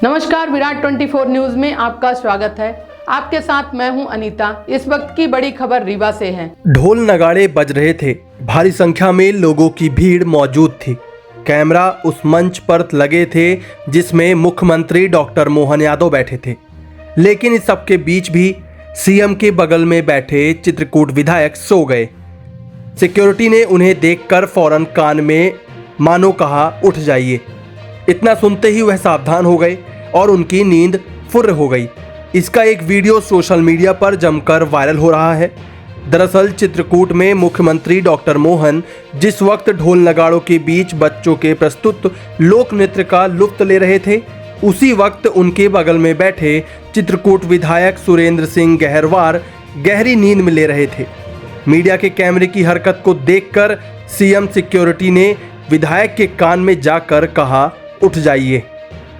नमस्कार, विराट 24 न्यूज में आपका स्वागत है। आपके साथ मैं हूं अनीता। इस वक्त की बड़ी खबर रीवा से है। ढोल नगाड़े बज रहे थे, भारी संख्या में लोगों की भीड़ मौजूद थी। कैमरा उस मंच पर लगे थे जिसमें मुख्यमंत्री डॉक्टर मोहन यादव बैठे थे, लेकिन इस सबके बीच भी सीएम के बगल में बैठे चित्रकूट विधायक सो गए। सिक्योरिटी ने उन्हें देखकर फौरन कान में मानो कहा, उठ जाइए। इतना सुनते ही वह सावधान हो गए और उनकी नींद फुर्र हो गई। इसका एक वीडियो सोशल मीडिया पर जमकर वायरल हो रहा है। दरअसल चित्रकूट में मुख्यमंत्री डॉक्टर मोहन जिस वक्त ढोल नगाड़ों के बीच बच्चों के प्रस्तुत लोक नृत्य का लुत्फ ले रहे थे, उसी वक्त उनके बगल में बैठे चित्रकूट विधायक सुरेंद्र सिंह गहरवार गहरी नींद में ले रहे थे। मीडिया के कैमरे की हरकत को देखकर सीएम सिक्योरिटी ने विधायक के कान में जाकर कहा, उठ जाइए।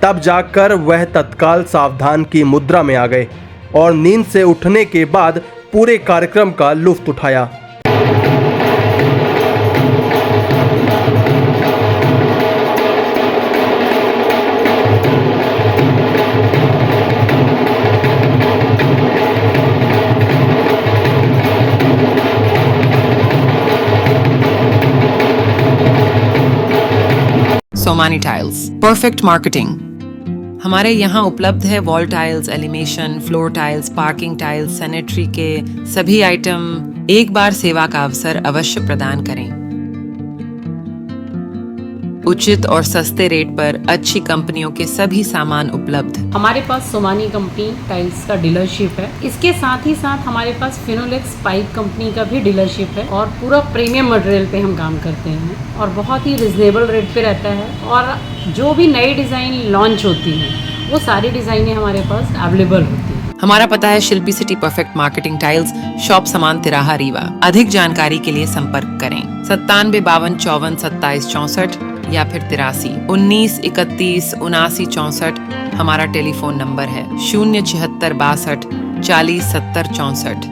तब जाकर वह तत्काल सावधान की मुद्रा में आ गए और नींद से उठने के बाद पूरे कार्यक्रम का लुत्फ उठाया। Somany tiles, perfect marketing. हमारे यहाँ उपलब्ध है wall tiles, elevation, floor tiles, parking tiles, sanitary के सभी आइटम। एक बार सेवा का अवसर अवश्य प्रदान करें। उचित और सस्ते रेट पर अच्छी कंपनियों के सभी सामान उपलब्ध। हमारे पास सोमानी कंपनी टाइल्स का डीलरशिप है। इसके साथ ही साथ हमारे पास फिनोलेक्स पाइप कंपनी का भी डीलरशिप है और पूरा प्रीमियम मटेरियल पे हम काम करते हैं और बहुत ही रिजनेबल रेट पे रहता है। और जो भी नई डिज़ाइन लॉन्च होती है वो सारी डिज़ाइनें हमारे पास अवेलेबल होती है। हमारा पता है Shilpi city perfect marketing tiles, shop Saman तिराहा रीवा। अधिक जानकारी के लिए संपर्क करें 97 52 54 27 64 या फिर 83 19 31 79 64। हमारा टेलीफोन नंबर है 076 62 40 70 64।